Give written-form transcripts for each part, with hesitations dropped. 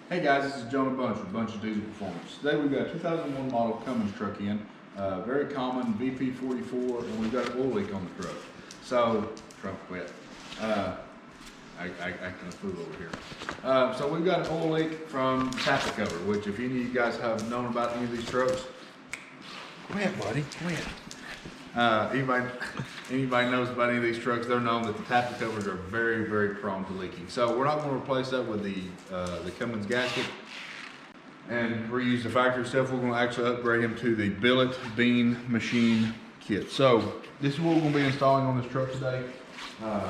Hey guys, this is Jonah Bunch with Bunch's Diesel Performance. Today we've got a 2001 model Cummins truck in, very common VP44, and we've got an oil leak on the truck. So, truck wet. I can fool over here. So we've got an oil leak from the tappet cover, which if any of you guys have known about any of these trucks, come here buddy, come here. Anybody knows about any of these trucks, they're known that the tappet covers are very, very prone to leaking. So we're not going to replace that with the Cummins gasket and reuse the factory stuff. We're going to actually upgrade him to the billet bean machine kit. So this is what we're going to be installing on this truck today. Like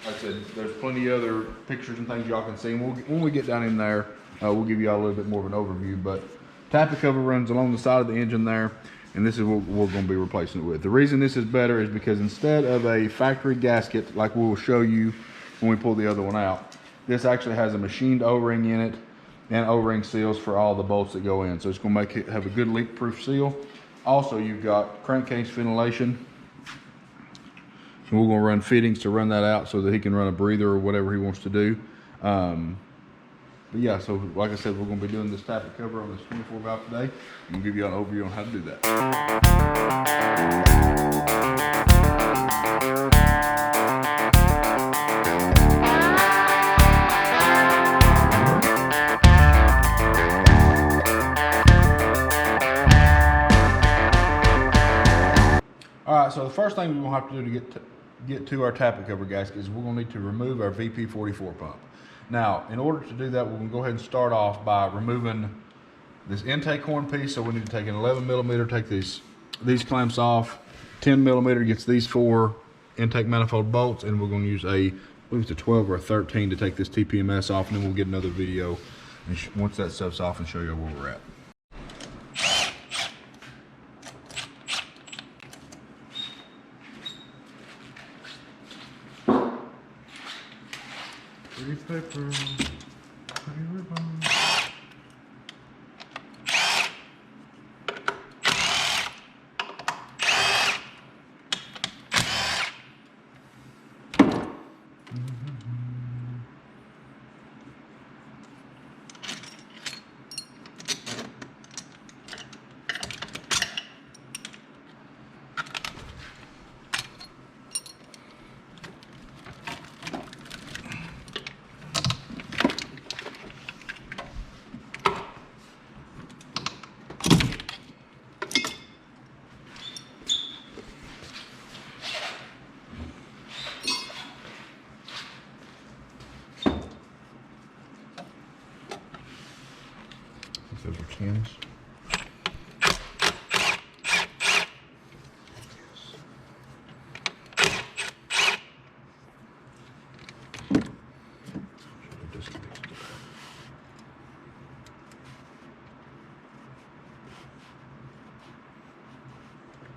I said, there's plenty of other pictures and things y'all can see. When we get down in there, we'll give y'all a little bit more of an overview. But tappet cover runs along the side of the engine there, and this is what we're going to be replacing it with. The reason this is better is because instead of a factory gasket, like we will show you when we pull the other one out, this actually has a machined O-ring in it and O-ring seals for all the bolts that go in. So it's going to make it have a good leak-proof seal. Also, you've got crankcase ventilation. And we're going to run fittings to run that out so that he can run a breather or whatever he wants to do. But yeah, so like I said, we're going to be doing this tappet cover on this 24 valve today. I'm going to give you an overview on how to do that. All right, so the first thing we're going to have to do to get to our tappet cover gasket is we're going to need to remove our VP44 pump. Now, in order to do that, we're going to go ahead and start off by removing this intake horn piece. So we need to take an 11 millimeter, take these clamps off. 10 millimeter gets these 4 intake manifold bolts, and we're going to use I believe it's a 12 or a 13 to take this TPMS off, and then we'll get another video and once that stuff's off and show you where we're at. Pretty paper, pretty ribbon. Those are cans.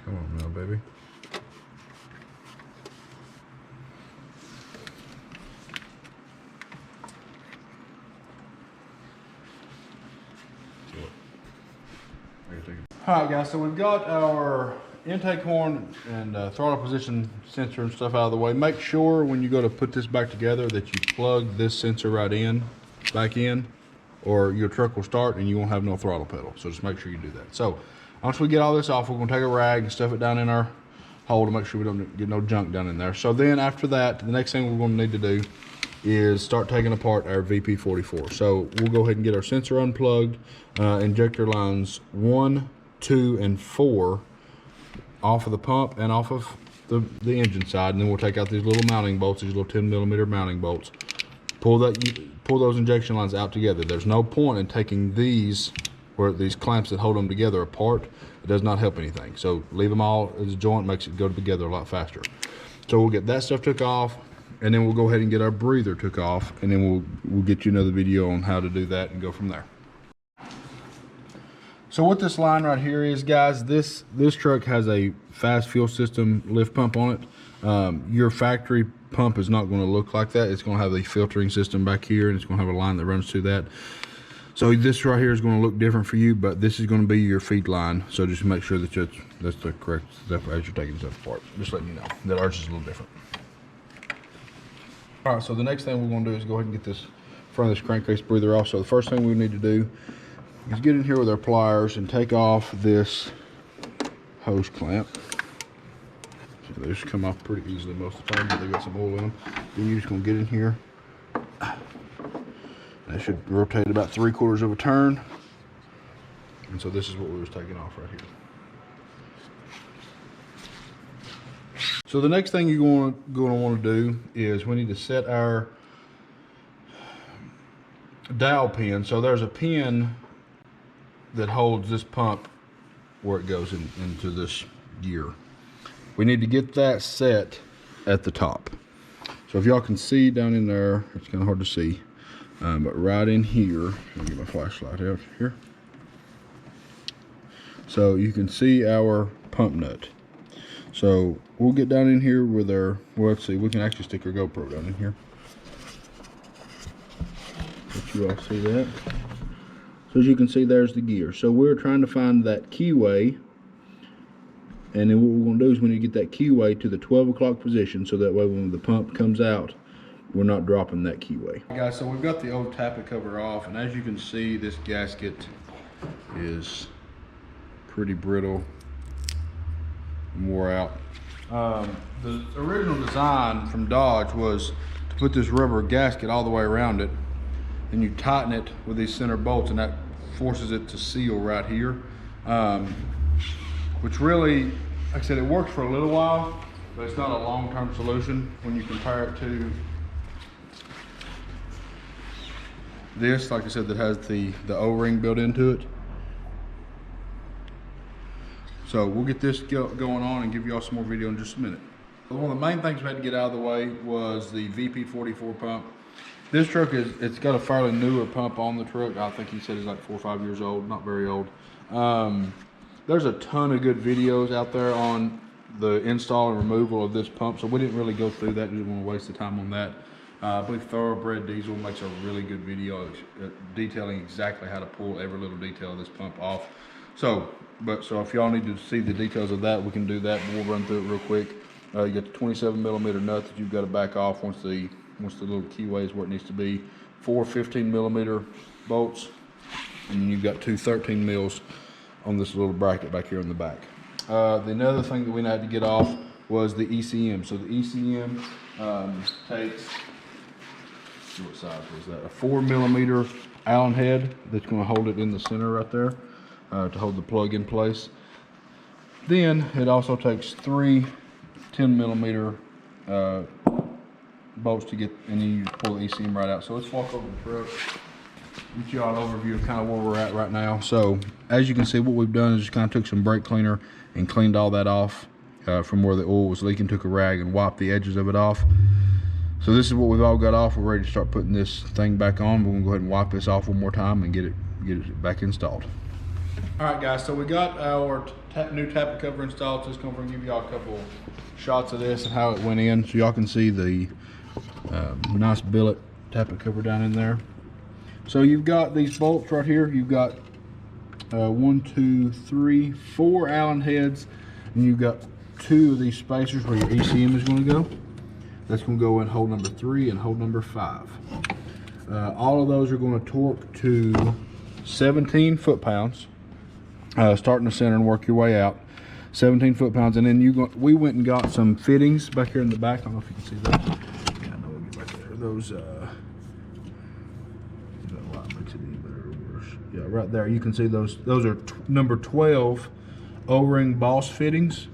Come on now, baby. Alright guys, so we've got our intake horn and throttle position sensor and stuff out of the way. Make sure when you go to put this back together that you plug this sensor back in, or your truck will start and you won't have no throttle pedal. So just make sure you do that. So once we get all this off, we're going to take a rag and stuff it down in our hole to make sure we don't get no junk down in there. So then after that, the next thing we're going to need to do is start taking apart our VP44. So we'll go ahead and get our sensor unplugged, injector lines 1, 2, and 4 off of the pump and off of the engine side, and then we'll take out these little mounting bolts, these little 10 millimeter mounting bolts. Pull those injection lines out together. There's no point in taking these clamps that hold them together apart. It does not help anything. So leave them all as a joint, makes it go together a lot faster. So we'll get that stuff took off, and then we'll go ahead and get our breather took off, and then we'll get you another video on how to do that and go from there. So what this line right here is, guys, this truck has a fast fuel system lift pump on it. Your factory pump is not going to look like that. It's going to have the filtering system back here, and it's going to have a line that runs through that. So this right here is going to look different for you, but this is going to be your feed line. So just make sure that that's the correct stuff as you're taking stuff apart. Just letting you know that ours is a little different. All right, so the next thing we're going to do is go ahead and get this front of this crankcase breather off. So the first thing we need to do is get in here with our pliers and take off this hose clamp. So they just come off pretty easily most of the time, but they got some oil in them. Then you're just gonna get in here. That should rotate about 3/4 of a turn. And so this is what we was taking off right here. So the next thing you're going to want to do is we need to set our dowel pin. So there's a pin that holds this pump where it goes into this gear. We need to get that set at the top. So if y'all can see down in there, it's kind of hard to see, but right in here, let me get my flashlight out here. So you can see our pump nut. So we'll get down in here with our, well, let's see, we can actually stick our GoPro down in here. Let you all see that. So as you can see, there's the gear. So we're trying to find that keyway. And then what we're going to do is we need to get that keyway to the 12 o'clock position, so that way when the pump comes out, we're not dropping that keyway. Guys, so we've got the old tappet cover off, and as you can see, this gasket is pretty brittle and wore out. The original design from Dodge was to put this rubber gasket all the way around it, and you tighten it with these center bolts, and that forces it to seal right here. Which really, like I said, it works for a little while, but it's not a long-term solution when you compare it to this, like I said, that has the O-ring built into it. So we'll get this going on and give y'all some more video in just a minute. One of the main things we had to get out of the way was the VP44 pump. This truck it's got a fairly newer pump on the truck. I think he said it's like 4 or 5 years old, not very old. There's a ton of good videos out there on the install and removal of this pump, so we didn't really go through that. Didn't want to waste the time on that. I believe Thoroughbred Diesel makes a really good video detailing exactly how to pull every little detail of this pump off. So if y'all need to see the details of that, we can do that, but we'll run through it real quick. You got the 27mm nut that you've got to back off once the little keyway is where it needs to be. 4 15mm bolts, and then you've got 2 13 mils on this little bracket back here in the back. Another thing that we had to get off was the ECM. So the ECM takes, what size was that? A 4mm Allen head that's going to hold it in the center right there to hold the plug in place. Then it also takes 3 10mm bolts to get, and then you pull the ECM right out. So let's walk over the truck, get you all an overview of kind of where we're at right now. So as you can see, what we've done is just kind of took some brake cleaner and cleaned all that off from where the oil was leaking. Took a rag and wiped the edges of it off. So this is what we've all got off. We're ready to start putting this thing back on. We're gonna go ahead and wipe this off one more time and get it back installed. All right, guys, so we got our new tappet cover installed. So just gonna give y'all a couple shots of this and how it went in, so y'all can see the nice billet tappet cover down in there. So you've got these bolts right here. You've got 1, 2, 3, 4 Allen heads, and you've got 2 of these spacers where your ECM is going to go. That's going to go in hole number 3 and hole number 5. All of those are going to torque to 17 foot-pounds. Start in the center and work your way out. 17 foot-pounds, and then we went and got some fittings back here in the back. I don't know if you can see that. Yeah, I know we'll get back there. Those yeah, right there you can see those are number 12 O-ring boss fittings.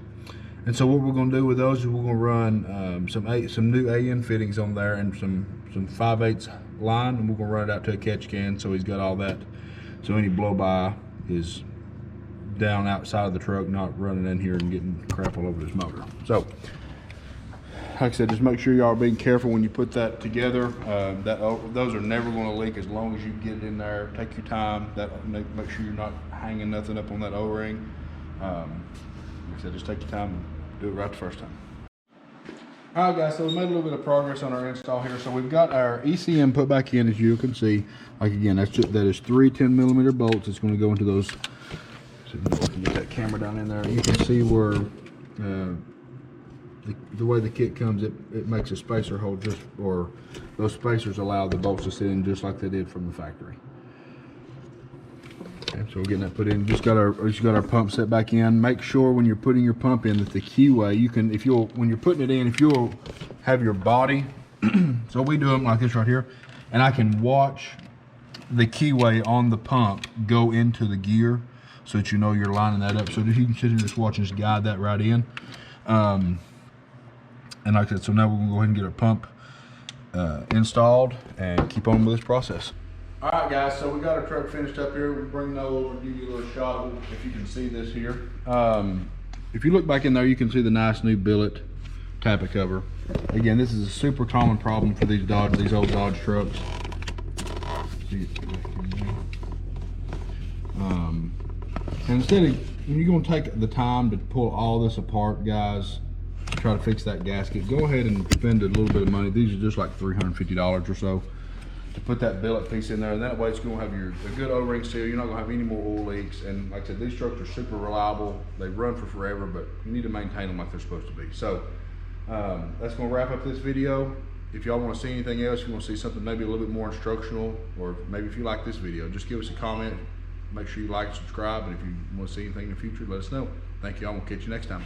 And so what we're going to do with those is we're going to run some new AN fittings on there and some 5/8 line, and we're going to run it out to a catch can, so he's got all that, so any blow by is down outside of the truck, not running in here and getting crap all over his motor. So like I said, just make sure y'all are being careful when you put that together. Those are never going to leak as long as you get it in there. Take your time. Make sure you're not hanging nothing up on that O-ring. Like I said, just take your time and do it right the first time. All right, guys, so we made a little bit of progress on our install here. So we've got our ECM put back in, as you can see. Like again, that is 3 10mm bolts. It's going to go into those. So you can get that camera down in there. You can see where the way the kit comes, it makes a spacer hole or those spacers allow the bolts to sit in just like they did from the factory. Okay, so we're getting that put in. Just got our pump set back in. Make sure when you're putting your pump in that the keyway, when you're putting it in, if you'll have your body, so we do them like this right here, and I can watch the keyway on the pump go into the gear so that you know you're lining that up. So that you can sit here and just watch and just guide that right in. And like I said, so now we're gonna go ahead and get our pump installed and keep on with this process. All right, guys, so we got our truck finished up here. We'll bring that over and give you a little shot if you can see this here. If you look back in there, you can see the nice new billet tappet cover. Again, this is a super common problem for these old Dodge trucks. And instead of, when you're gonna take the time to pull all this apart, guys, try to fix that gasket, go ahead and spend a little bit of money. These are just like $350 or so to put that billet piece in there, and that way it's gonna have a good O-ring seal. You're not gonna have any more oil leaks. And like I said, these trucks are super reliable. They run for forever, but you need to maintain them like they're supposed to be. So that's gonna wrap up this video. If y'all wanna see anything else, if you wanna see something maybe a little bit more instructional, or maybe if you like this video, just give us a comment. Make sure you like and subscribe, and if you wanna see anything in the future, let us know. Thank you all, we'll catch you next time.